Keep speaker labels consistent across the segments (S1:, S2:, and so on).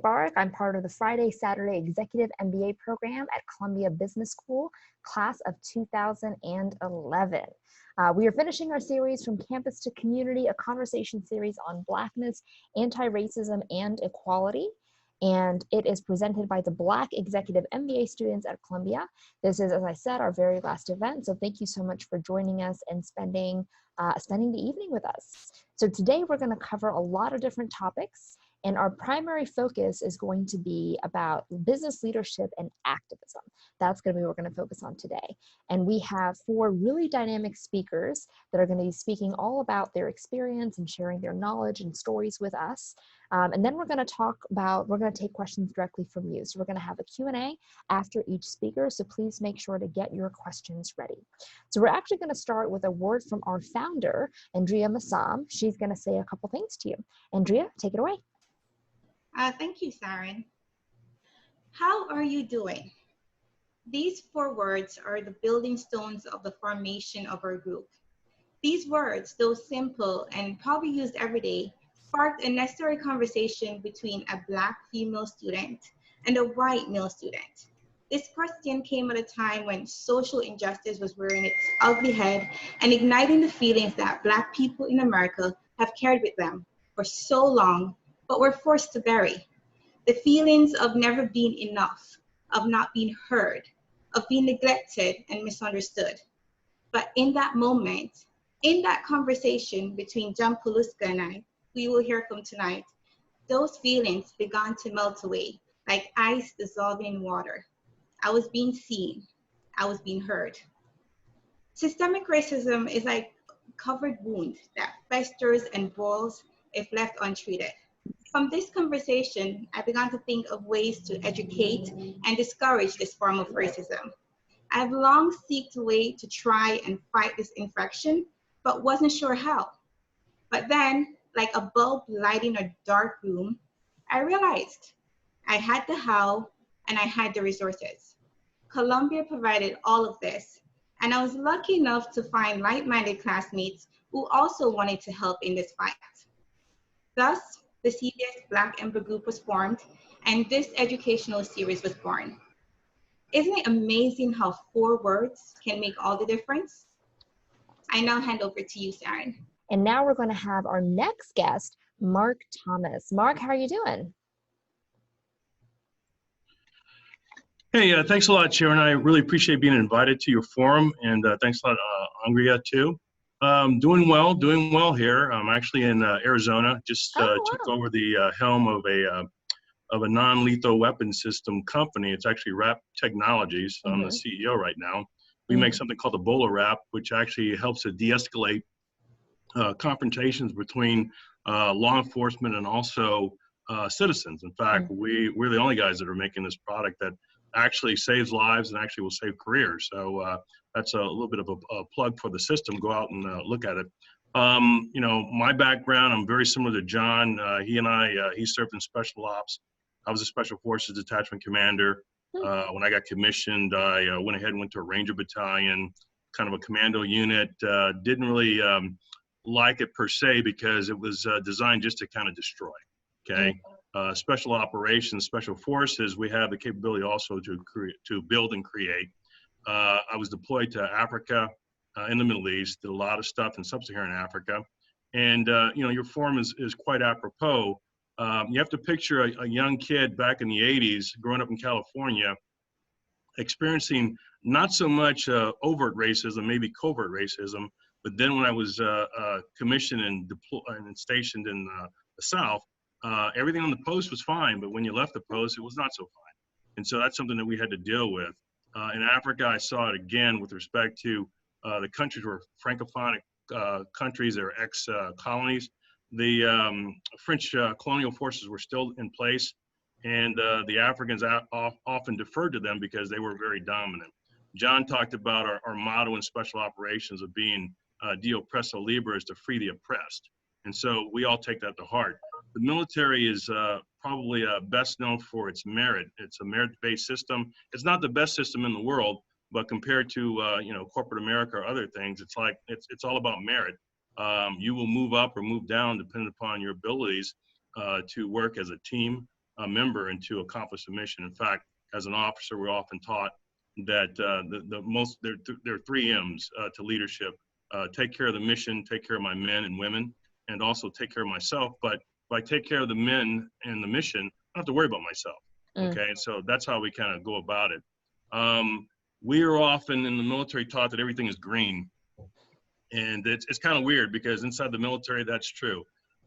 S1: Marc. I'm part of the Friday, Saturday Executive MBA program at Columbia Business School, class of 2011. We are finishing our series From Campus to Community, a conversation series on Blackness, anti-racism, and equality. And it is presented by the Black Executive MBA students at Columbia. This is, as I said, our very last event. So thank you so much for joining us and spending the evening with us. So today we're going to cover a lot of different topics. And our primary focus is going to be about business leadership and activism. That's going to be what we're going to focus on today. And we have 4 really dynamic speakers that are going to be speaking all about their experience and sharing their knowledge and stories with us. And then we're going to take questions directly from you. So we're going to have a Q&A after each speaker. So please make sure to get your questions ready. So we're actually going to start with a word from our founder, Andrea Massam. She's going to say a couple things to you. Andrea, take it away.
S2: Thank you, Saren. How are you doing? These 4 words are the building stones of the formation of our group. These words, though simple and probably used every day, sparked a necessary conversation between a Black female student and a white male student. This question came at a time when social injustice was rearing its ugly head and igniting the feelings that Black people in America have carried with them for so long, but were forced to bury. The feelings of never being enough, of not being heard, of being neglected and misunderstood. But in that moment, in that conversation between John Paluska and I, who you will hear from tonight, those feelings began to melt away like ice dissolving in water. I was being seen. I was being heard. Systemic racism is like a covered wound that festers and boils if left untreated. From this conversation, I began to think of ways to educate and discourage this form of racism. I've long sought a way to try and fight this infection, but wasn't sure how. But then, like a bulb lighting a dark room, I realized I had the how and I had the resources. Columbia provided all of this, and I was lucky enough to find like-minded classmates who also wanted to help in this fight. Thus, the CBS Black EMBA group was formed, and this educational series was born. Isn't it amazing how 4 words can make all the difference? I now hand over to you, Saren.
S1: And now we're going to have our next guest, Marc Thomas. Marc, how are you doing?
S3: Hey, thanks a lot, Sharon. I really appreciate being invited to your forum, and thanks a lot, Andrea, too. Doing well here. I'm actually in Arizona. Just took over the helm of a non-lethal weapon system company. It's actually Wrap Technologies. I'm the CEO right now. We make something called the Ebola Wrap, which actually helps to de-escalate confrontations between law enforcement and also citizens. In fact, we're the only guys that are making this product that actually saves lives and actually will save careers. So that's a little bit of a plug for the system. Go out and look at it. You know, my background, I'm very similar to John. He served in special ops. I was a special forces detachment commander. When I got commissioned, I went ahead and went to a Ranger battalion, kind of a commando unit. Didn't really like it per se because it was designed just to kind of destroy. Okay. Special operations, special forces, we have the capability also to build and create. I was deployed to Africa, in the Middle East, did a lot of stuff in sub-Saharan Africa. And, you know, your forum is quite apropos. You have to picture a young kid back in the 80s, growing up in California, experiencing not so much overt racism, maybe covert racism, but then when I was commissioned and deployed and stationed in the South, everything on the post was fine, but when you left the post, it was not so fine. And so that's something that we had to deal with. In Africa, I saw it again with respect to the countries were Francophonic countries, they're ex-colonies. The French colonial forces were still in place, and the Africans often deferred to them because they were very dominant. John talked about our motto in special operations of being de oppresso libre, is to free the oppressed. And so we all take that to heart. The military is probably best known for its merit. It's a merit-based system. It's not the best system in the world, but compared to you know, corporate America or other things, it's like it's all about merit. You will move up or move down depending upon your abilities to work as a team, member and to accomplish the mission. In fact, as an officer, we're often taught that there are 3 M's to leadership: take care of the mission, take care of my men and women, and also take care of myself. But if I take care of the men and the mission, I don't have to worry about myself. Okay, and so that's how we kind of go about it. We are often in the military taught that everything is green, and it's kind of weird because inside the military, that's true.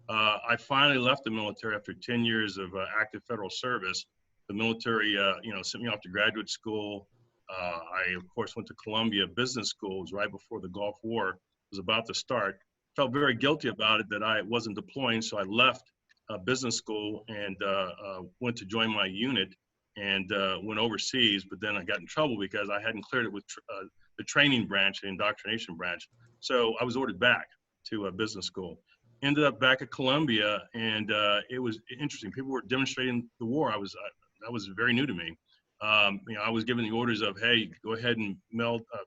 S3: I finally left the military after 10 years of active federal service. The military, sent me off to graduate school. I, of course, went to Columbia Business School. It was right before the Gulf War was about to start. Felt very guilty about it that I wasn't deploying, so I left business school and went to join my unit and went overseas. But then I got in trouble because I hadn't cleared it with the training branch, the indoctrination branch. So I was ordered back to business school. Ended up back at Columbia, and it was interesting. People were demonstrating the war. That was very new to me. I was given the orders of, hey, go ahead and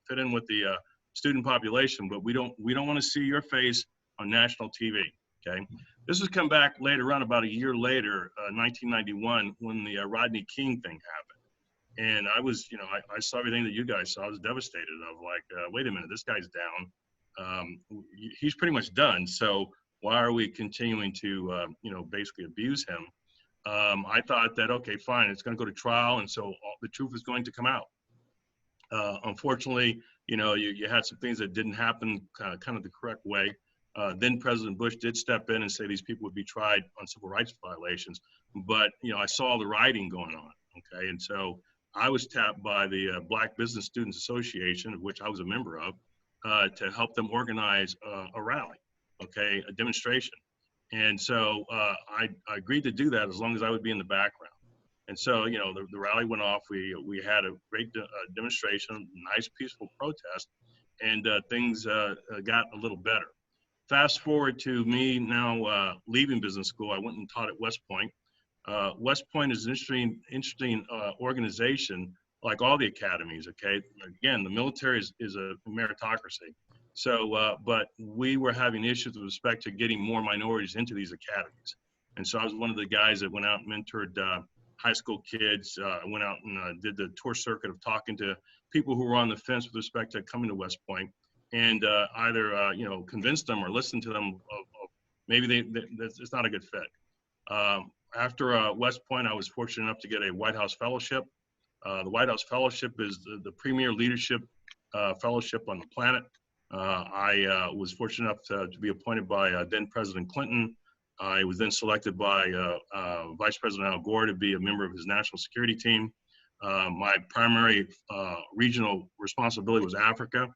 S3: fit in with the student population, but we don't want to see your face on national TV. Okay, this has come back later on, about a year later, 1991, when the Rodney King thing happened, and I was, I saw everything that you guys saw. I was devastated. Of like, wait a minute, this guy's down. He's pretty much done. So why are we continuing to, basically abuse him? I thought that, okay, fine, it's going to go to trial, and so the truth is going to come out. Unfortunately, you had some things that didn't happen kind of the correct way. Then President Bush did step in and say these people would be tried on civil rights violations. But, I saw the rioting going on, okay? And so I was tapped by the Black Business Students Association, of which I was a member of, to help them organize a rally, okay, a demonstration. And so I agreed to do that as long as I would be in the background. And so, the rally went off. We had a great demonstration, nice, peaceful protest, and things got a little better. Fast forward to me now leaving business school. I went and taught at West Point. West Point is an interesting organization, like all the academies, okay? Again, the military is a meritocracy. So, but we were having issues with respect to getting more minorities into these academies. And so I was one of the guys that went out and mentored high school kids. I went out and did the tour circuit of talking to people who were on the fence with respect to coming to West Point, and either, convince them or listen to them of maybe it's not a good fit. After West Point, I was fortunate enough to get a White House Fellowship. The White House Fellowship is the premier leadership fellowship on the planet. I was fortunate enough to be appointed by then President Clinton. I was then selected by Vice President Al Gore to be a member of his national security team. My primary regional responsibility was Africa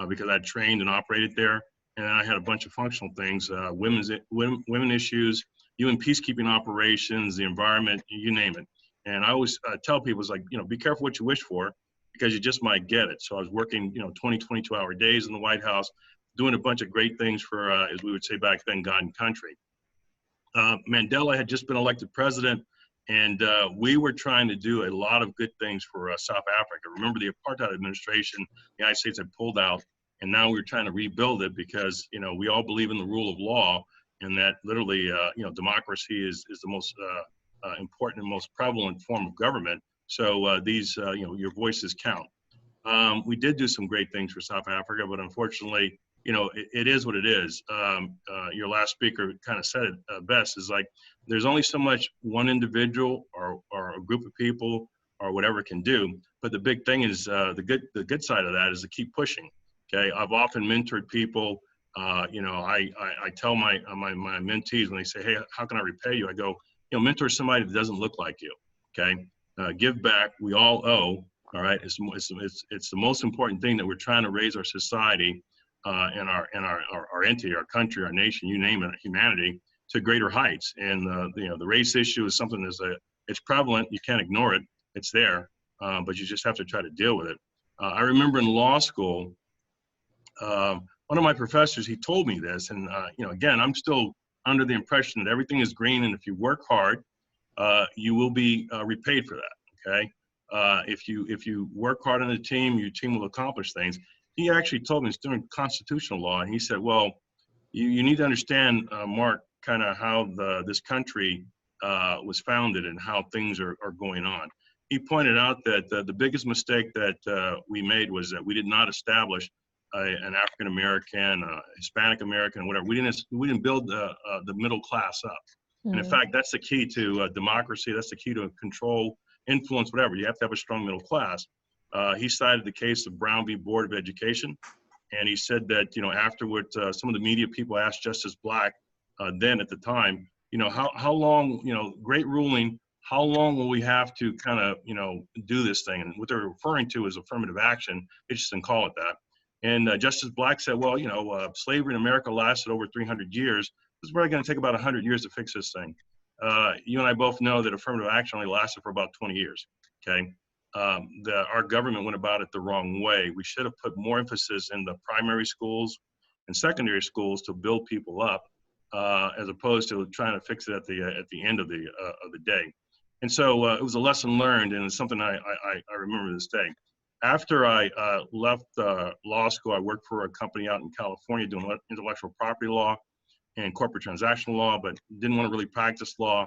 S3: because I trained and operated there. And then I had a bunch of functional things, women issues, UN peacekeeping operations, the environment, you name it. And I always tell people, it's like, be careful what you wish for, because you just might get it. So I was working, 20, 22-hour days in the White House, doing a bunch of great things for, as we would say back then, God and country. Mandela had just been elected president, and we were trying to do a lot of good things for South Africa. Remember, the apartheid administration, the United States had pulled out, and now we're trying to rebuild it because, we all believe in the rule of law, and that literally, democracy is the most important and most prevalent form of government. So these, your voices count. We did do some great things for South Africa, but unfortunately, it is what it is. Your last speaker kind of said it best, is like, there's only so much one individual or a group of people or whatever can do. But the big thing is the good side of that is to keep pushing. Okay, I've often mentored people. I tell my mentees when they say, hey, how can I repay you? I go, mentor somebody that doesn't look like you. Okay, give back. We all owe. All right, it's the most important thing that we're trying to raise our society and our entity, our country, our nation, you name it, humanity, to greater heights. And the race issue is something it's prevalent. You can't ignore it. It's there, but you just have to try to deal with it. I remember in law school, one of my professors, he told me this, and again, I'm still under the impression that everything is green, and if you work hard, you will be repaid for that. Okay, if you work hard on the team, your team will accomplish things. He actually told me, it's doing constitutional law, and he said, well, you need to understand, Mark, kind of how this country was founded and how things are going on. He pointed out that the biggest mistake that we made was that we did not establish an African American, Hispanic American, whatever. We didn't build the middle class up. And in fact, that's the key to democracy. That's the key to control, influence, whatever. You have to have a strong middle class. He cited the case of Brown v. Board of Education. And he said that, afterward, some of the media people asked Justice Black then at the time, how long, great ruling, how long will we have to kind of, do this thing? And what they're referring to is affirmative action. They just didn't call it that. And Justice Black said, well, slavery in America lasted over 300 years. This is probably going to take about 100 years to fix this thing. You and I both know that affirmative action only lasted for about 20 years, okay? Our government went about it the wrong way. We should have put more emphasis in the primary schools and secondary schools to build people up, as opposed to trying to fix it at the end of the day. And so it was a lesson learned, and it's something I remember this day. After I left law school, I worked for a company out in California doing intellectual property law and corporate transactional law, but didn't want to really practice law.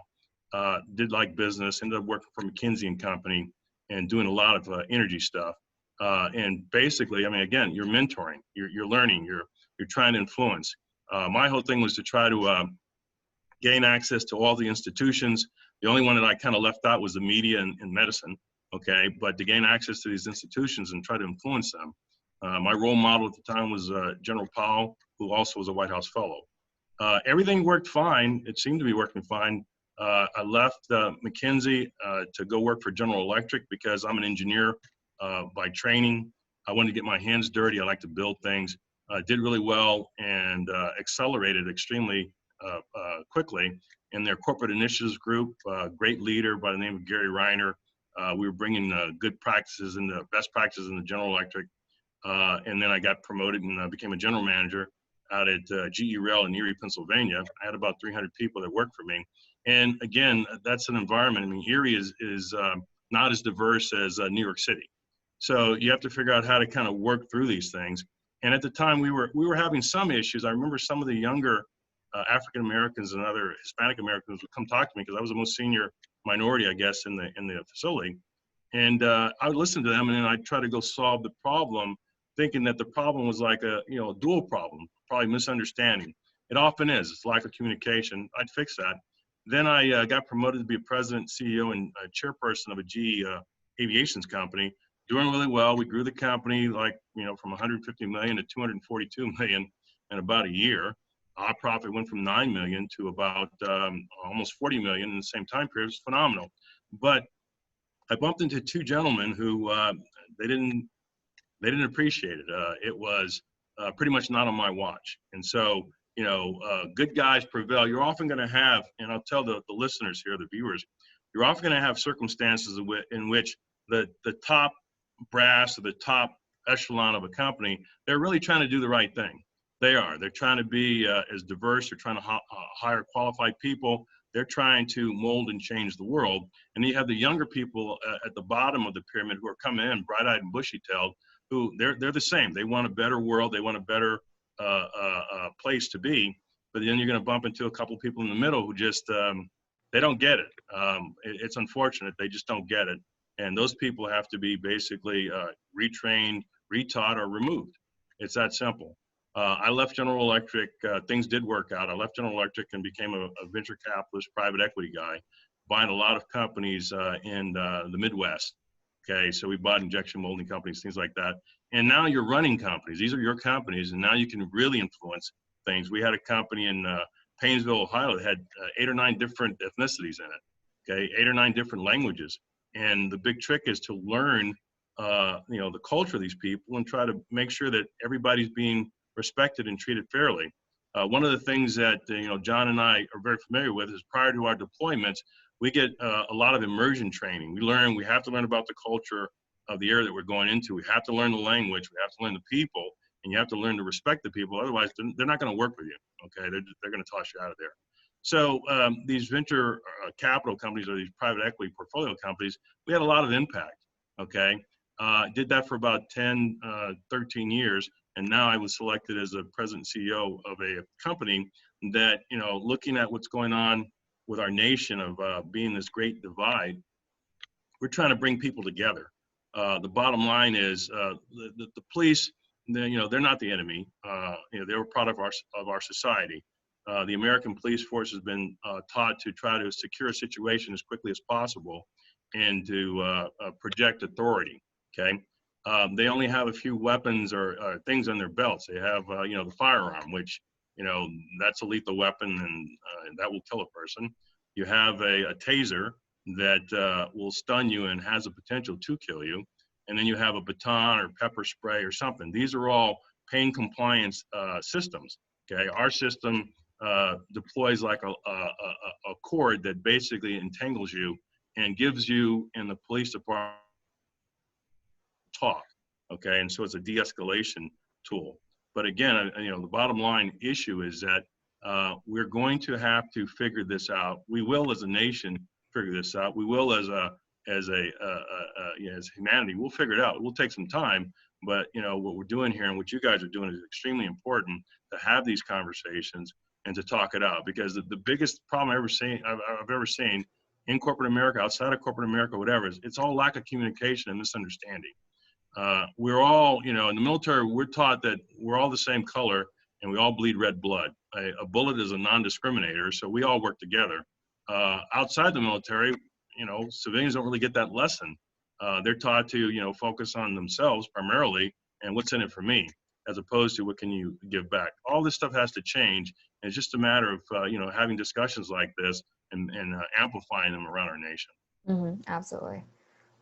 S3: Did like business, ended up working for McKinney and Company and doing a lot of energy stuff. And basically, again, you're mentoring, you're learning, you're trying to influence. My whole thing was to try to gain access to all the institutions. The only one that I kind of left out was the media and medicine, okay? But to gain access to these institutions and try to influence them. My role model at the time was General Powell, who also was a White House fellow. Everything worked fine. It seemed to be working fine. I left McKinsey to go work for General Electric because I'm an engineer by training. I wanted to get my hands dirty. I like to build things. Did really well and accelerated extremely quickly in their corporate initiatives group. Great leader by the name of Gary Reiner. We were bringing good practices and the best practices in the General Electric. And then I got promoted and became a general manager out at GE Rail in Erie, Pennsylvania. I had about 300 people that worked for me. And again, that's an environment. Erie is not as diverse as New York City. So you have to figure out how to kind of work through these things. And at the time we were having some issues. I remember some of the younger African Americans and other Hispanic Americans would come talk to me because I was the most senior minority, I guess, in the facility. And I would listen to them and then I'd try to go solve the problem, thinking that the problem was like a dual problem, probably misunderstanding. It often is. It's lack of communication. I'd fix that. Then I got promoted to be a president, CEO, and chairperson of a GE aviations company. Doing really well. We grew the company from 150 million to 242 million in about a year. Our profit went from 9 million to about almost 40 million in the same time period. It's phenomenal. But I bumped into two gentlemen who they didn't appreciate it. It was pretty much not on my watch. And so, good guys prevail. You're often going to have, and I'll tell the listeners here, the viewers, you're often going to have circumstances in which the top brass or the top echelon of a company, they're really trying to do the right thing. They're trying to be as diverse. They're trying to hire qualified people. They're trying to mold and change the world. And you have the younger people at the bottom of the pyramid who are coming in bright-eyed and bushy-tailed, who they're the same. They want a better world. They want a better place to be. But then you're going to bump into a couple people in the middle who just, they don't get it. It's unfortunate. They just don't get it. And those people have to be basically retrained, retaught, or removed. It's that simple. I left General Electric. Things did work out. I left General Electric and became a venture capitalist, private equity guy, buying a lot of companies in the Midwest. Okay, so we bought injection molding companies, things like that. And now you're running companies. These are your companies, and now you can really influence things. We had a company in Paynesville, Ohio that had 8 or 9 different ethnicities in it. Okay, 8 or 9 different languages. And the big trick is to learn, the culture of these people and try to make sure that everybody's being respected and treated fairly. One of the things that John and I are very familiar with is prior to our deployments, we get a lot of immersion training. We have to learn about the culture of the area that we're going into. We have to learn the language. We have to learn the people, and you have to learn to respect the people. Otherwise, they're not going to work with you. Okay, they're going to toss you out of there. So these venture capital companies or these private equity portfolio companies, we had a lot of impact. Okay, did that for about 10, 13 years. And now I was selected as a president and CEO of a company that, looking at what's going on with our nation of being this great divide, we're trying to bring people together. The bottom line is the police, they're not the enemy. They're a product of our society. The American police force has been taught to try to secure a situation as quickly as possible and to project authority, okay? They only have a few weapons or things on their belts. They have, the firearm, which, that's a lethal weapon and that will kill a person. You have a taser that will stun you and has the potential to kill you. And then you have a baton or pepper spray or something. These are all pain compliance systems, okay? Our system deploys like a cord that basically entangles you and gives you in the police department talk, okay? And so it's a de-escalation tool. But again, the bottom line issue is that we're going to have to figure this out. We will, as a nation, figure this out. We will, as humanity, we'll figure it out. It will take some time, but what we're doing here and what you guys are doing is extremely important, to have these conversations and to talk it out. Because the biggest problem I've ever seen in corporate America, outside of corporate America, whatever, it's all lack of communication and misunderstanding. We're all, in the military, we're taught that we're all the same color and we all bleed red blood. A bullet is a non-discriminator, so we all work together. Outside the military, civilians don't really get that lesson. They're taught to, focus on themselves primarily and what's in it for me, as opposed to what can you give back. All this stuff has to change. And it's just a matter of, having discussions like this and amplifying them around our nation.
S1: Mm-hmm, absolutely.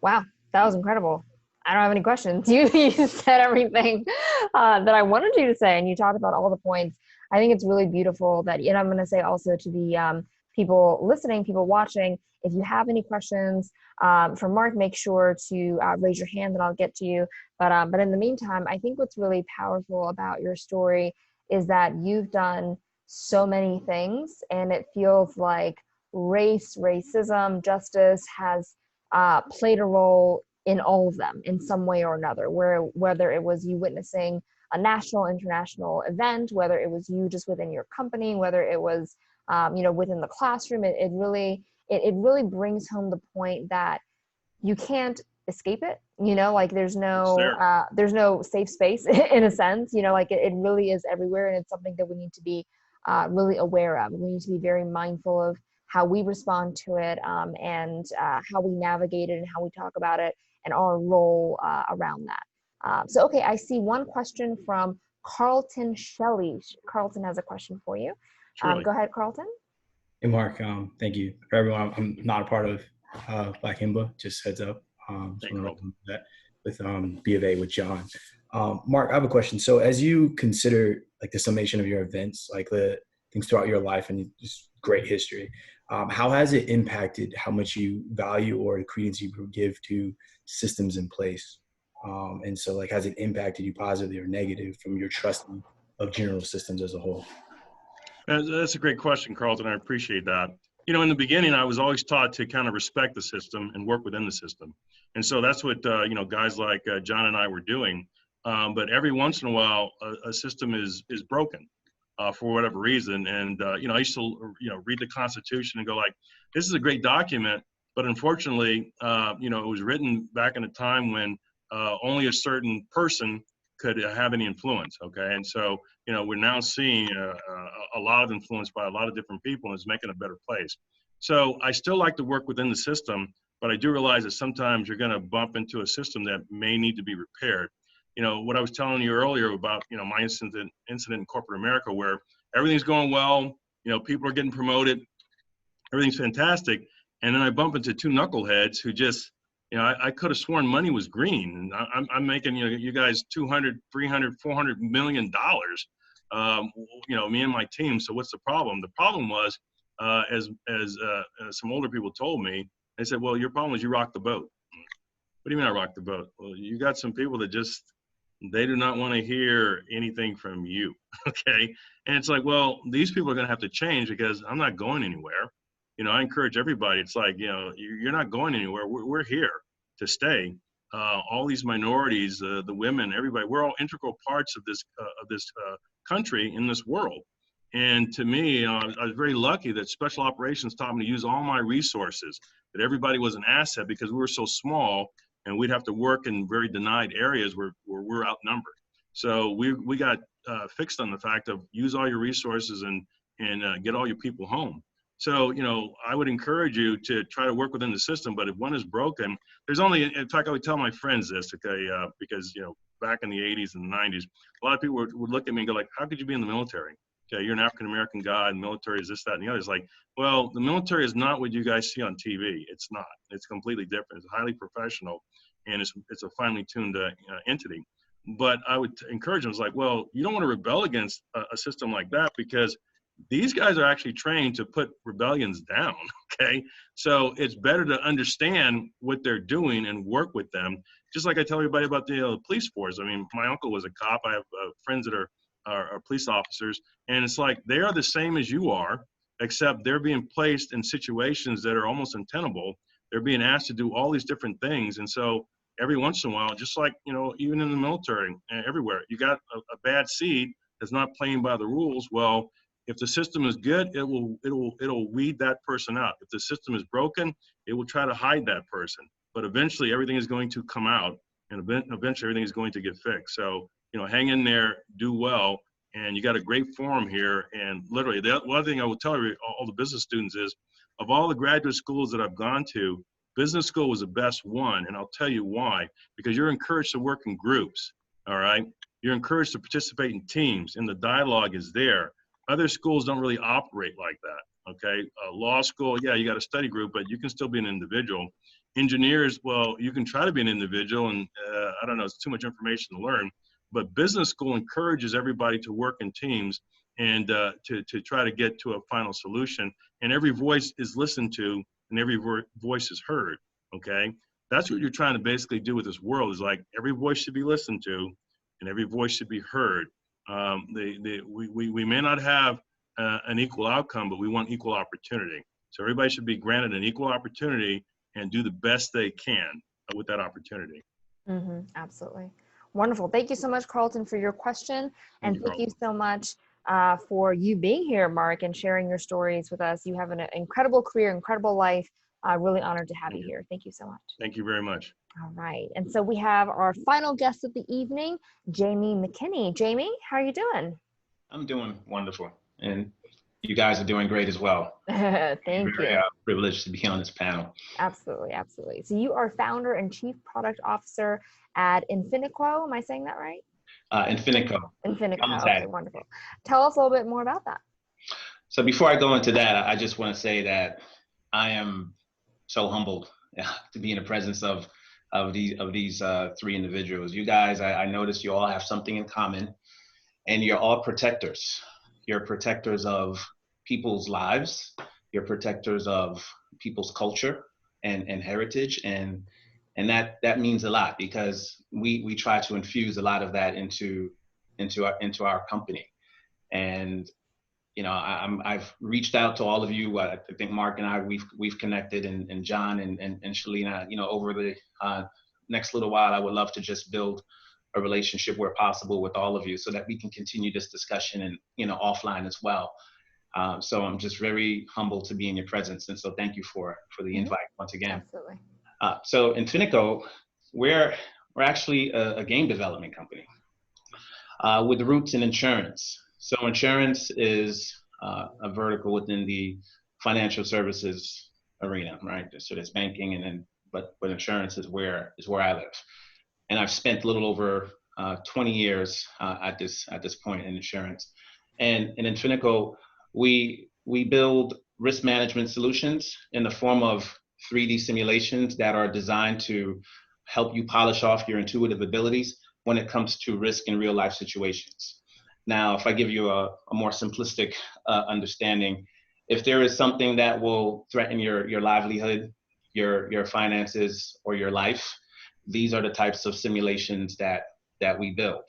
S1: Wow, that was incredible. I don't have any questions. You said everything that I wanted you to say, and you talked about all the points. I think it's really beautiful that, and I'm going to say also to the people listening, people watching, if you have any questions for Marc, make sure to raise your hand and I'll get to you. But in the meantime, I think what's really powerful about your story is that you've done so many things, and it feels like racism, justice has played a role in all of them in some way or another, whether it was you witnessing a national, international event, whether it was you just within your company, whether it was, within the classroom, it really brings home the point that you can't escape it, like there's no safe space in a sense, like it really is everywhere. And it's something that we need to be really aware of. We need to be very mindful of how we respond to it, and how we navigate it and how we talk about it and our role around that. So, okay, I see one question from Carlton Shelley. Carlton has a question for you. Go ahead, Carlton.
S4: Hey, Marc. Thank you. For everyone, I'm not a part of Black EMBA, just heads up. That with B of A with John. Marc, I have a question. So as you consider like the summation of your events, like the things throughout your life and just great history, how has it impacted how much you value or the credence you give to systems in place? And so like, has it impacted you positively or negative from your trust of general systems as a whole?
S3: That's a great question, Carlton. I appreciate that. In the beginning, I was always taught to kind of respect the system and work within the system. And so that's what, guys like John and I were doing. But every once in a while, a system is broken for whatever reason. And, I used to, read the Constitution and go like, this is a great document. But unfortunately, it was written back in a time when only a certain person could have any influence, okay? And so, we're now seeing a lot of influence by a lot of different people, and it's making a better place. So I still like to work within the system, but I do realize that sometimes you're gonna bump into a system that may need to be repaired. What I was telling you earlier about, my incident in corporate America, where everything's going well, people are getting promoted, everything's fantastic, and then I bump into two knuckleheads who just, I could have sworn money was green. And I'm making, you guys $200, $300, $400 million, me and my team. So what's the problem? The problem was, as some older people told me, they said, well, your problem is you rock the boat. What do you mean I rock the boat? Well, you got some people that just, they do not want to hear anything from you, okay? And it's like, well, these people are going to have to change because I'm not going anywhere. I encourage everybody. It's like, you're not going anywhere. We're here to stay. All these minorities, the women, everybody, we're all integral parts of this country in this world. And to me, I was very lucky that special operations taught me to use all my resources, that everybody was an asset because we were so small and we'd have to work in very denied areas where we're outnumbered. So we got fixed on the fact of use all your resources and get all your people home. So, I would encourage you to try to work within the system, but if one is broken, there's only, in fact, I would tell my friends this, okay, because, back in the 80s and 90s, a lot of people would look at me and go like, how could you be in the military? Okay, you're an African-American guy, and military is this, that, and the other. It's like, well, the military is not what you guys see on TV. It's not. It's completely different. It's highly professional, and it's a finely tuned entity. But I would encourage them, it's like, well, you don't want to rebel against a system like that because these guys are actually trained to put rebellions down, okay? So it's better to understand what they're doing and work with them. Just like I tell everybody about the police force. I mean, my uncle was a cop. I have friends that are police officers, and it's like they are the same as you are, except they're being placed in situations that are almost untenable. They're being asked to do all these different things, and so every once in a while, just like, even in the military, everywhere, you got a bad seed that's not playing by the rules. Well, if the system is good, it'll weed that person out. If the system is broken, it will try to hide that person. But eventually, everything is going to come out, and eventually, everything is going to get fixed. So, hang in there, do well, and you got a great forum here. And literally, the one thing I will tell you, all the business students is, of all the graduate schools that I've gone to, business school was the best one, and I'll tell you why. Because you're encouraged to work in groups, all right? You're encouraged to participate in teams, and the dialogue is there. Other schools don't really operate like that, okay? Law school, yeah, you got a study group, but you can still be an individual. Engineers, well, you can try to be an individual, and I don't know, it's too much information to learn, but business school encourages everybody to work in teams and to try to get to a final solution, and every voice is listened to, and every voice is heard, okay? That's what you're trying to basically do with this world, is like every voice should be listened to, and every voice should be heard. We may not have an equal outcome, but we want equal opportunity. So everybody should be granted an equal opportunity and do the best they can with that opportunity.
S1: Mm-hmm, absolutely. Wonderful. Thank you so much, Carlton, for your question. And thank you so much for you being here, Marc, and sharing your stories with us. You have an incredible career, incredible life. Really honored to have you here. Thank you so much.
S3: Thank you very much.
S1: All right. And so we have our final guest of the evening, Jamie McKinney. Jamie, how are you doing?
S5: I'm doing wonderful. And you guys are doing great as well.
S1: Thank you.
S5: Very privileged to be on this panel.
S1: Absolutely, absolutely. So you are founder and chief product officer at Infinico. Am I saying that right?
S5: Infinico.
S1: Infinico. Okay, wonderful. Tell us a little bit more about that.
S5: So before I go into that, I just want to say that I am so humbled to be in the presence of these three individuals. You guys, I noticed you all have something in common, and you're all protectors. You're protectors of people's lives. You're protectors of people's culture and heritage, and that means a lot, because we try to infuse a lot of that into our company. And I've reached out to all of you. I think Marc and I, we've connected, and John and Shalina. Over the next little while, I would love to just build a relationship where possible with all of you, so that we can continue this discussion and offline as well. So I'm just very humbled to be in your presence, and so thank you for the invite once again.
S1: Absolutely.
S5: So Infinico, we're actually a game development company with roots in insurance. So insurance is a vertical within the financial services arena, right? So there's banking, but insurance is where I live. And I've spent a little over 20 years at this point in insurance. And in Infinico, we build risk management solutions in the form of 3D simulations that are designed to help you polish off your intuitive abilities when it comes to risk in real life situations. Now, if I give you a more simplistic understanding, if there is something that will threaten your livelihood, your finances, or your life, these are the types of simulations that we build.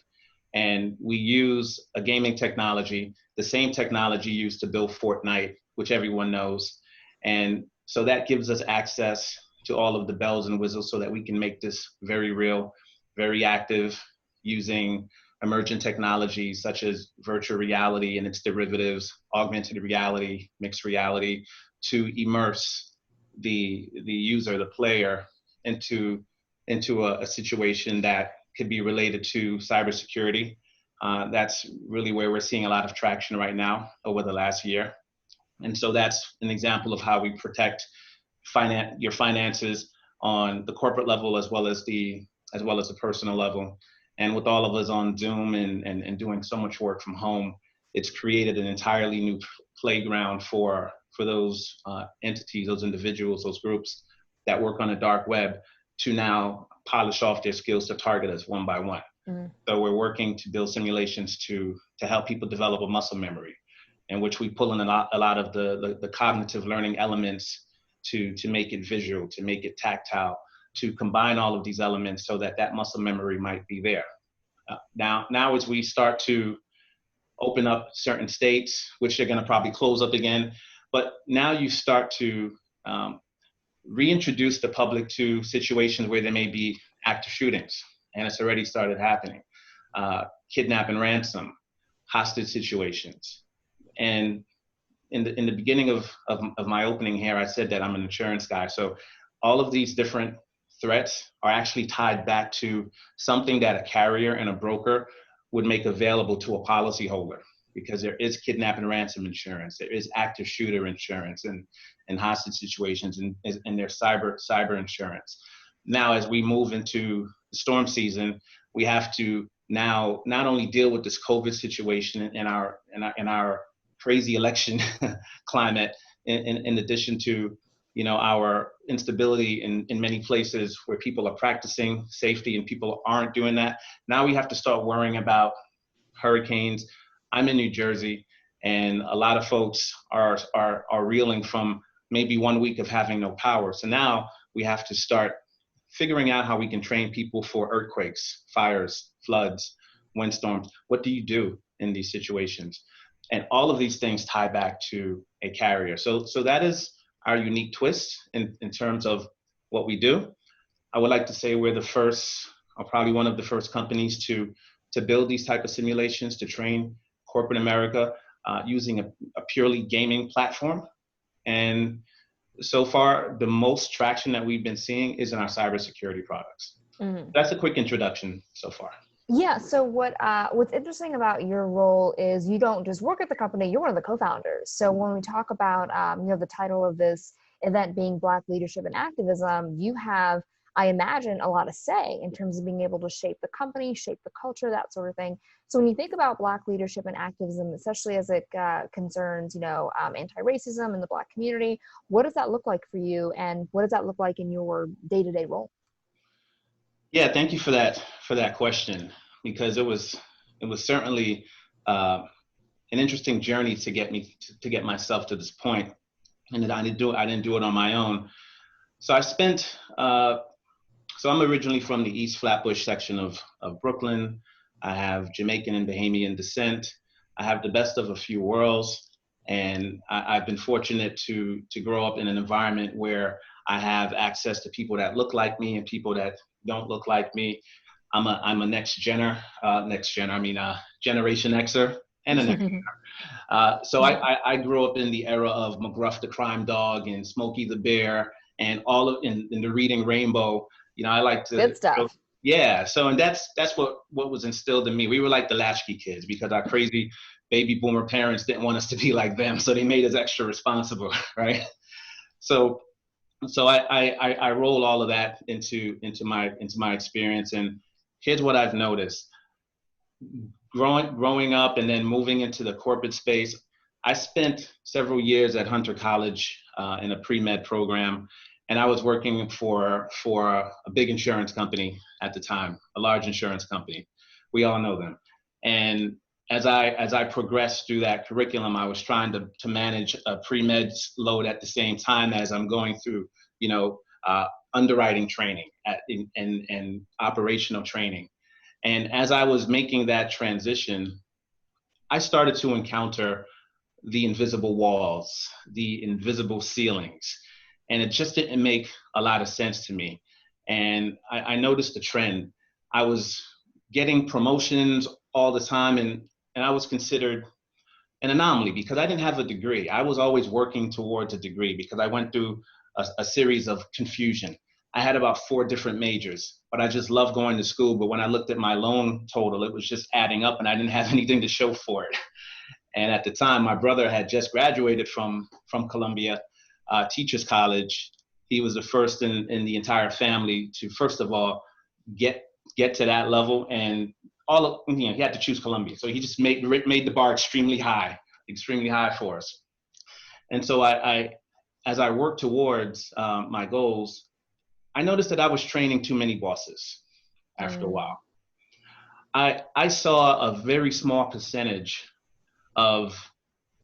S5: And we use a gaming technology, the same technology used to build Fortnite, which everyone knows. And so that gives us access to all of the bells and whistles so that we can make this very real, very active, using emergent technologies such as virtual reality and its derivatives, augmented reality, mixed reality, to immerse the user, the player, into a situation that could be related to cybersecurity. That's really where we're seeing a lot of traction right now over the last year. And so that's an example of how we protect your finances on the corporate level as well as the personal level. And with all of us on Zoom and doing so much work from home, it's created an entirely new playground for those entities, those individuals, those groups that work on the dark web to now polish off their skills to target us one by one. So we're working to build simulations to help people develop a muscle memory, in which we pull in a lot of the cognitive learning elements to make it visual, to make it tactile, to combine all of these elements so that muscle memory might be there. Now as we start to open up certain states, which they're going to probably close up again, but now you start to reintroduce the public to situations where there may be active shootings, and it's already started happening. Kidnap and ransom, hostage situations. And in the beginning of my opening here, I said that I'm an insurance guy. So all of these different threats are actually tied back to something that a carrier and a broker would make available to a policyholder, because there is kidnap and ransom insurance, there is active shooter insurance and hostage situations, and there's cyber insurance. Now, as we move into the storm season, we have to now not only deal with this COVID situation in our crazy election climate, in addition to our instability in many places where people are practicing safety and people aren't doing that. Now we have to start worrying about hurricanes. I'm in New Jersey, and a lot of folks are reeling from maybe 1 week of having no power. So now we have to start figuring out how we can train people for earthquakes, fires, floods, windstorms. What do you do in these situations? And all of these things tie back to a carrier. So that is our unique twist in terms of what we do. I would like to say we're the first, or probably one of the first companies to build these type of simulations to train corporate America using a purely gaming platform. And so far, the most traction that we've been seeing is in our cybersecurity products. That's a quick introduction so far.
S1: Yeah. So what's interesting about your role is you don't just work at the company, you're one of the co-founders. So when we talk about, the title of this event being Black Leadership and Activism, you have, I imagine, a lot of say in terms of being able to shape the company, shape the culture, that sort of thing. So when you think about Black leadership and activism, especially as it concerns, anti-racism in the Black community, what does that look like for you? And what does that look like in your day-to-day role?
S5: Yeah, thank you for that question, because it was certainly an interesting journey to get myself to this point, and that I didn't do it on my own. So I spent so I'm originally from the East Flatbush section of Brooklyn. I have Jamaican and Bahamian descent. I have the best of a few worlds, and I've been fortunate to grow up in an environment where I have access to people that look like me and people that don't look like me. I'm a Generation Xer and a next Gener. So I grew up in the era of McGruff the Crime Dog and Smokey the Bear and all of in the Reading Rainbow. I like to
S1: good stuff.
S5: Yeah. So and that's what was instilled in me. We were like the latchkey kids because our crazy baby boomer parents didn't want us to be like them, so they made us extra responsible, right? So I roll all of that into my experience, and here's what I've noticed. Growing up and then moving into the corporate space, I spent several years at Hunter College in a pre-med program, and I was working for a big insurance company at the time, a large insurance company. We all know them. And as I progressed through that curriculum, I was trying to manage a pre-med load at the same time as I'm going through, underwriting training and operational training. And as I was making that transition, I started to encounter the invisible walls, the invisible ceilings, and it just didn't make a lot of sense to me. And I noticed the trend. I was getting promotions all the time, and I was considered an anomaly because I didn't have a degree. I was always working towards a degree because I went through a series of confusion. I had about 4 different majors, but I just loved going to school. But when I looked at my loan total, it was just adding up and I didn't have anything to show for it. And at the time, my brother had just graduated from Columbia Teachers College. He was the first in the entire family to, first of all, get to that level. And he had to choose Columbia. So he just made the bar extremely high for us. And so as I worked towards my goals, I noticed that I was training too many bosses after a while. I saw a very small percentage of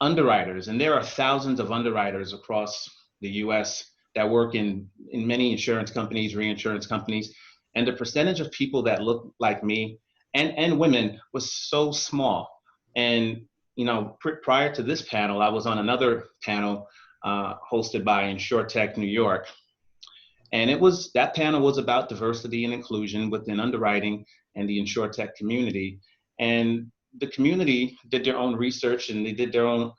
S5: underwriters, and there are thousands of underwriters across the US that work in many insurance companies, reinsurance companies, and the percentage of people that look like me and women was so small. And prior to this panel, I was on another panel hosted by InsurTech New York. And that panel was about diversity and inclusion within underwriting and the InsurTech community. And the community did their own research, and they did their own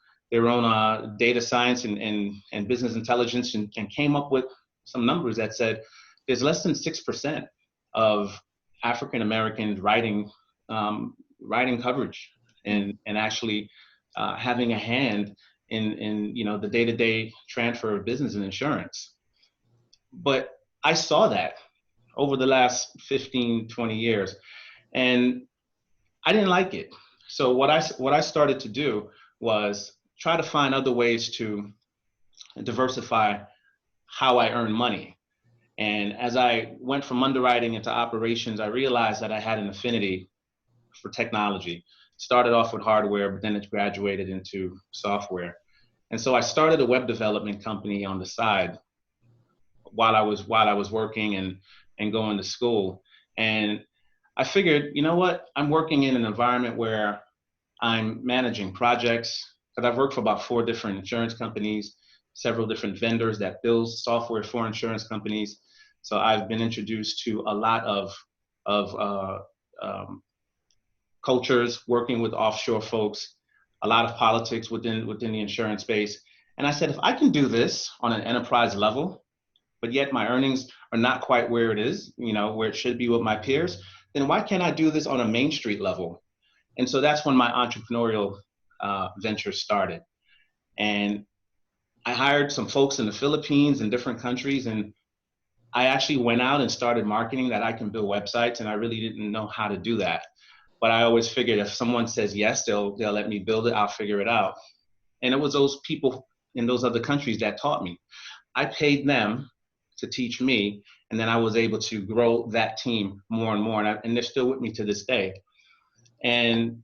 S5: data science and business intelligence, and came up with some numbers that said there's less than 6% of African Americans writing coverage and actually having a hand in the day-to-day transfer of business and insurance. But I saw that over the last 15, 20 years, and I didn't like it. So what I started to do was try to find other ways to diversify how I earn money. And as I went from underwriting into operations, I realized that I had an affinity for technology. Started off with hardware, but then it graduated into software. And so I started a web development company on the side while I was working and going to school. And I figured, you know what? I'm working in an environment where I'm managing projects, because I've worked for about 4 different insurance companies, several different vendors that build software for insurance companies. So I've been introduced to a lot of cultures, working with offshore folks, a lot of politics within the insurance space. And I said, if I can do this on an enterprise level, but yet my earnings are not quite where it is, where it should be with my peers, then why can't I do this on a Main Street level? And so that's when my entrepreneurial venture started. And I hired some folks in the Philippines and different countries, and I actually went out and started marketing that I can build websites, and I really didn't know how to do that. But I always figured if someone says yes, they'll let me build it, I'll figure it out. And it was those people in those other countries that taught me. I paid them to teach me, and then I was able to grow that team more and more, and they're still with me to this day. And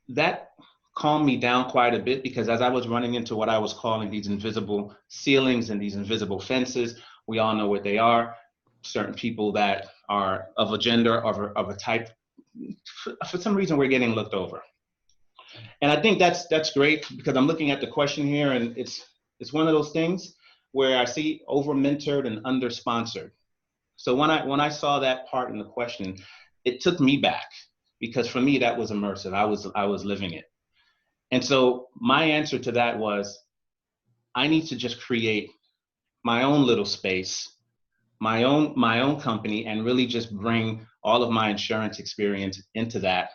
S5: that calmed me down quite a bit, because as I was running into what I was calling these invisible ceilings and these invisible fences, we all know what they are. Certain people that are of a gender, of a type, for some reason we're getting looked over. And I think that's great, because I'm looking at the question here, and it's one of those things where I see over-mentored and under-sponsored. So when I saw that part in the question, it took me back, because for me that was immersive. I was living it. And so my answer to that was, I need to just create my own little space, my own company, and really just bring all of my insurance experience into that.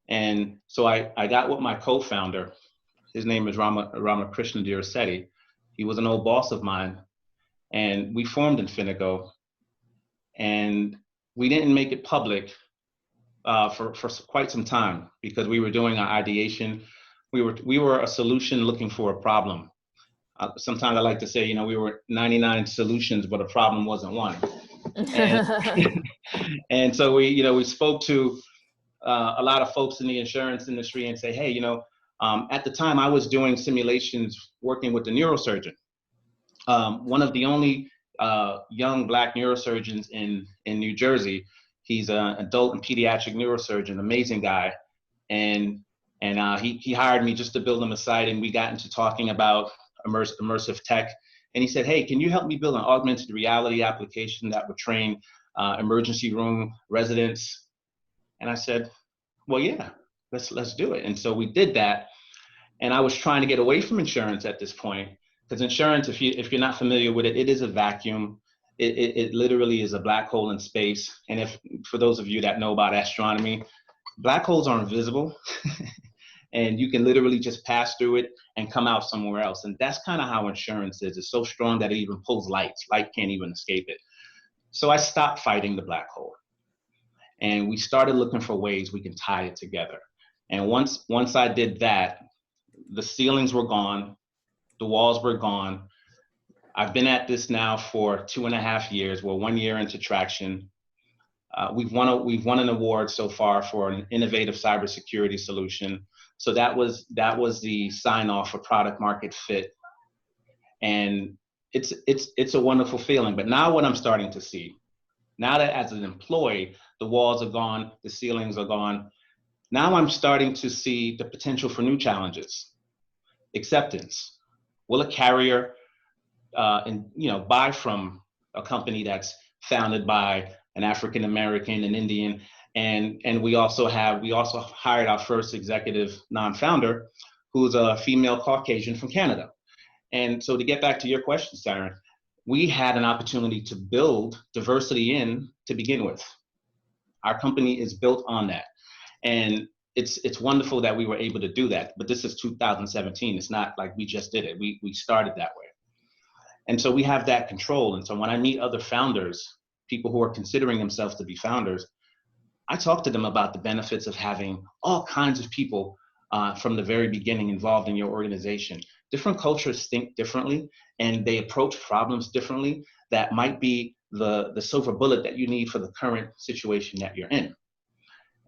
S5: And so I got with my co-founder. His name is Ramakrishna Dirasetti. He was an old boss of mine, and we formed Infinigo, and we didn't make it public for quite some time, because we were doing our ideation. We were a solution looking for a problem. Sometimes I like to say, we were 99 solutions, but a problem wasn't one. And so we spoke to a lot of folks in the insurance industry and say, hey, at the time I was doing simulations working with the neurosurgeon, one of the only young Black neurosurgeons in New Jersey. He's an adult and pediatric neurosurgeon, amazing guy. And he hired me just to build him a site, and we got into talking about immersive tech. And he said, hey, can you help me build an augmented reality application that would train emergency room residents? And I said, well, yeah, let's do it. And so we did that. And I was trying to get away from insurance at this point, because insurance, if you're not familiar with it, it is a vacuum. It literally is a black hole in space. And if, for those of you that know about astronomy, black holes are invisible. And you can literally just pass through it and come out somewhere else. And that's kind of how insurance is. It's so strong that it even pulls light. Light can't even escape it. So I stopped fighting the black hole. And we started looking for ways we can tie it together. And once I did that, the ceilings were gone, the walls were gone. I've been at this now for 2.5 years. We're 1 year into traction. We've won an award so far for an innovative cybersecurity solution. So that was the sign off for product market fit. And it's a wonderful feeling. But now what I'm starting to see, now that as an employee, the walls are gone, the ceilings are gone, now I'm starting to see the potential for new challenges. Acceptance. Will a carrier buy from a company that's founded by an African American and Indian? And we also hired our first executive non-founder, who's a female Caucasian from Canada. And so to get back to your question, Saren, we had an opportunity to build diversity in to begin with. Our company is built on that. And it's wonderful that we were able to do that, but this is 2017. It's not like we just did it. We started that way. And so we have that control. And so when I meet other founders, people who are considering themselves to be founders, I talk to them about the benefits of having all kinds of people from the very beginning involved in your organization. Different cultures think differently, and they approach problems differently. That might be the silver bullet that you need for the current situation that you're in.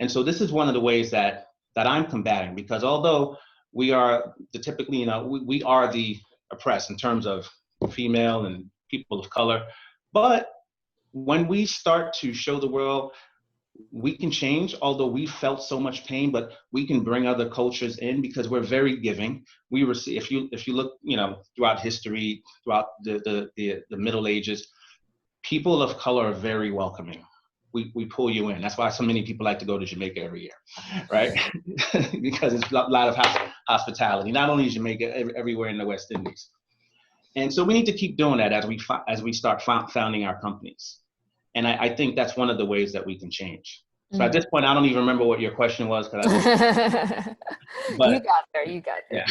S5: And so this is one of the ways that I'm combating, because although we are typically, we are the oppressed in terms of female and people of color, but when we start to show the world we can change, although we felt so much pain, but we can bring other cultures in because we're very giving. We receive, if you look, throughout history, throughout the Middle Ages, people of color are very welcoming. We pull you in. That's why so many people like to go to Jamaica every year, right? Because it's a lot of hospitality, not only in Jamaica, everywhere in the West Indies. And so we need to keep doing that as we start founding our companies. And I think that's one of the ways that we can change. So at this point, I don't even remember what your question was. But
S1: you got there.
S5: Yeah.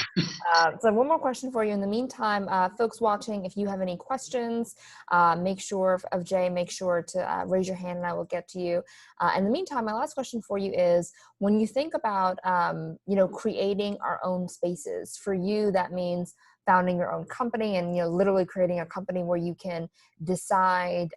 S1: So one more question for you. In the meantime, folks watching, if you have any questions, make sure to raise your hand and I will get to you. In the meantime, my last question for you is, when you think about, creating our own spaces, for you, that means founding your own company and, literally creating a company where you can decide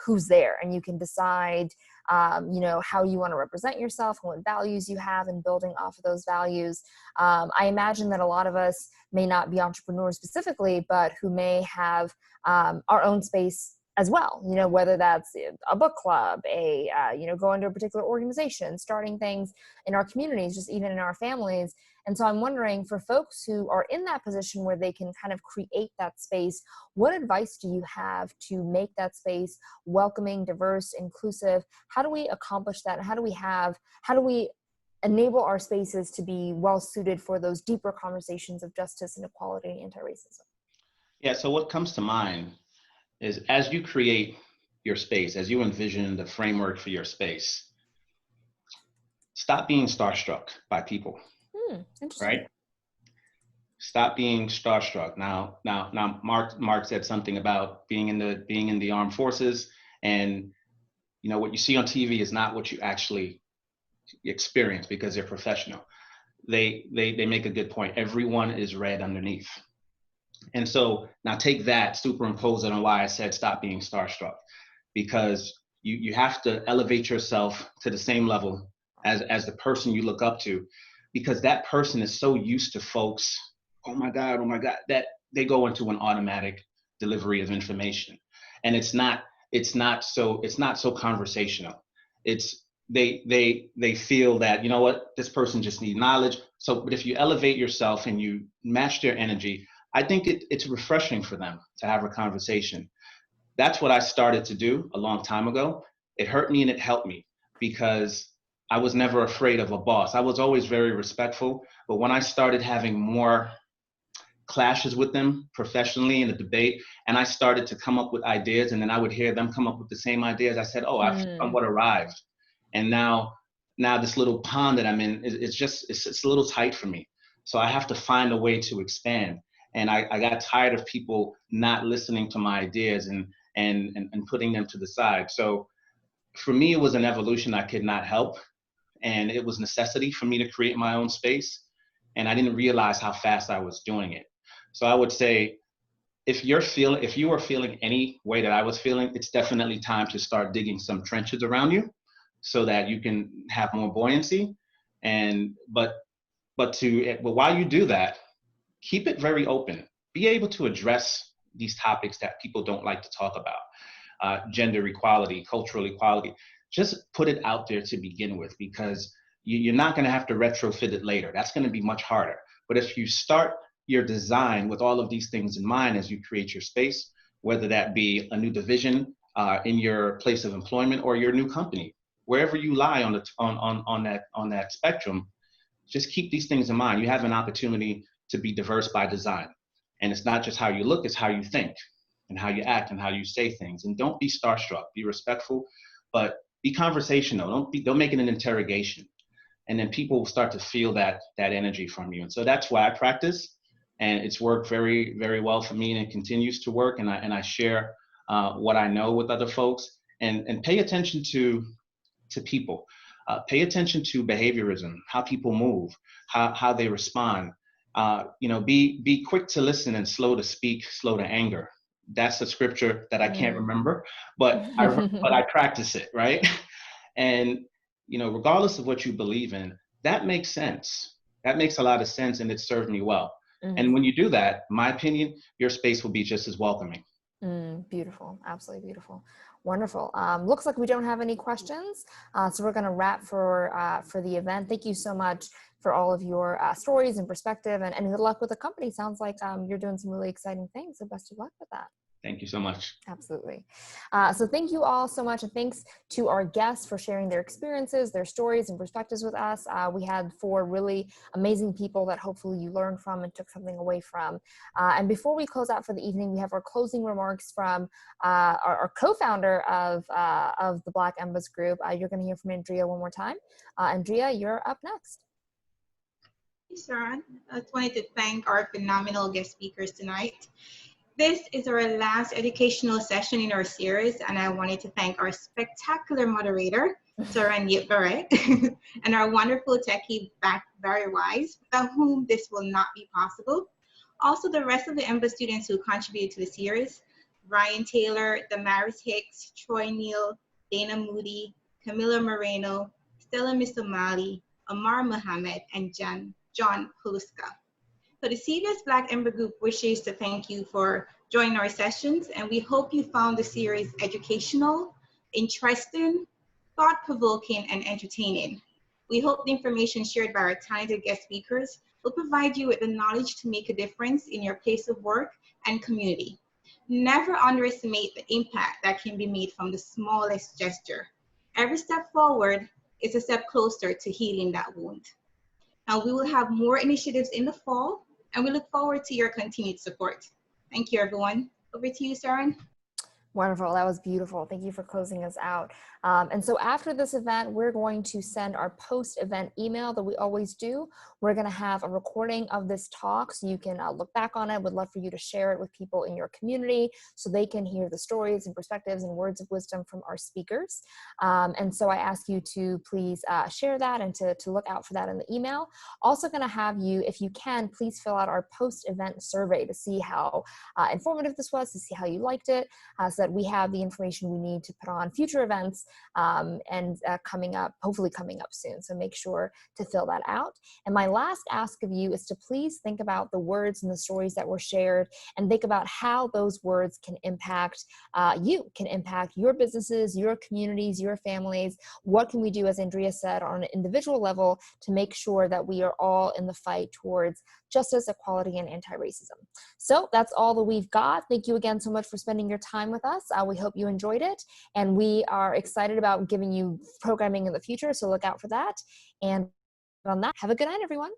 S1: who's there, and you can decide, how you want to represent yourself and what values you have, and building off of those values. I imagine that a lot of us may not be entrepreneurs specifically, but who may have our own space as well, whether that's a book club, going to a particular organization, starting things in our communities, just even in our families. And so I'm wondering, for folks who are in that position where they can kind of create that space, what advice do you have to make that space welcoming, diverse, inclusive? How do we accomplish that? How do we enable our spaces to be well suited for those deeper conversations of justice and equality and anti-racism?
S5: Yeah, so what comes to mind is, as you create your space, as you envision the framework for your space, stop being starstruck by people.
S1: Interesting.
S5: Right? Stop being starstruck. Now, Marc said something about being in the armed forces, and what you see on TV is not what you actually experience, because they're professional. They make a good point. Everyone is red underneath. And so now take that, superimpose it on why I said stop being starstruck, because you have to elevate yourself to the same level as the person you look up to, because that person is so used to folks, oh my God, that they go into an automatic delivery of information. And it's not so conversational. It's they feel that, this person just needs knowledge. So, but if you elevate yourself and you match their energy, I think it's refreshing for them to have a conversation. That's what I started to do a long time ago. It hurt me and it helped me, because I was never afraid of a boss. I was always very respectful. But when I started having more clashes with them professionally in a debate, and I started to come up with ideas, and then I would hear them come up with the same ideas, I said, oh, I've somewhat arrived. And now this little pond that I'm in, it's a little tight for me. So I have to find a way to expand. And I got tired of people not listening to my ideas and putting them to the side. So for me, it was an evolution I could not help. And it was necessity for me to create my own space. And I didn't realize how fast I was doing it. So I would say, if you are feeling any way that I was feeling, it's definitely time to start digging some trenches around you so that you can have more buoyancy. But while you do that, keep it very open. Be able to address these topics that people don't like to talk about, gender equality, cultural equality. Just put it out there to begin with, because you're not going to have to retrofit it later. That's going to be much harder. But if you start your design with all of these things in mind as you create your space, whether that be a new division in your place of employment or your new company, wherever you lie on that spectrum, just keep these things in mind. You have an opportunity to be diverse by design. And it's not just how you look, it's how you think and how you act and how you say things. And don't be starstruck, be respectful, but be conversational. Don't make it an interrogation. And then people will start to feel that energy from you. And so that's why I practice. And it's worked very, very well for me, and it continues to work. And I share what I know with other folks, and pay attention to people. Pay attention to behaviorism, how people move, how they respond. Be quick to listen and slow to speak, slow to anger. That's a scripture that I can't remember, but I practice it, right? And regardless of what you believe in, that makes sense. That makes a lot of sense, and it served me well. And when you do that, in my opinion, your space will be just as welcoming.
S1: Beautiful. Absolutely beautiful. Wonderful. Looks like we don't have any questions. So we're going to wrap for the event. Thank you so much for all of your stories and perspective, and good luck with the company. Sounds like you're doing some really exciting things. So best of luck with that.
S5: Thank you so much.
S1: Absolutely. So thank you all so much. And thanks to our guests for sharing their experiences, their stories and perspectives with us. We had 4 really amazing people that hopefully you learned from and took something away from. And before we close out for the evening, we have our closing remarks from our co-founder of the Black EMBAs group. You're going to hear from Andrea one more time. Andrea, you're up next.
S2: Thanks, Sharon. I just wanted to thank our phenomenal guest speakers tonight. This is our last educational session in our series, and I wanted to thank our spectacular moderator, Saran Yitbarek, and our wonderful techie, Barry Wise, without whom this will not be possible. Also, the rest of the EMBA students who contributed to the series, Ryan Taylor, Damaris Hicks, Troy Neal, Dana Moody, Camila Moreno, Stella Misomali, Amar Mohammed, and John Poluska. So the CBS Black EMBA Group wishes to thank you for joining our sessions, and we hope you found the series educational, interesting, thought-provoking, and entertaining. We hope the information shared by our talented guest speakers will provide you with the knowledge to make a difference in your place of work and community. Never underestimate the impact that can be made from the smallest gesture. Every step forward is a step closer to healing that wound. Now, we will have more initiatives in the fall, and we look forward to your continued support. Thank you, everyone. Over to you, Sharon.
S1: Wonderful. That was beautiful. Thank you for closing us out. And so after this event, we're going to send our post-event email that we always do. We're going to have a recording of this talk so you can look back on it. Would love for you to share it with people in your community so they can hear the stories and perspectives and words of wisdom from our speakers. And so I ask you to please share that and to look out for that in the email. Also going to have you, if you can, please fill out our post-event survey to see how informative this was, to see how you liked it, so that we have the information we need to put on future events and hopefully coming up soon. So make sure to fill that out. And my last ask of you is to please think about the words and the stories that were shared, and think about how those words can impact can impact your businesses, your communities, your families. What can we do, as Andrea said, on an individual level to make sure that we are all in the fight towards justice, equality, and anti-racism? So that's all that we've got. Thank you again so much for spending your time with us. us. We hope you enjoyed it, and we are excited about giving you programming in the future, so look out for that. And on that, have a good night, everyone.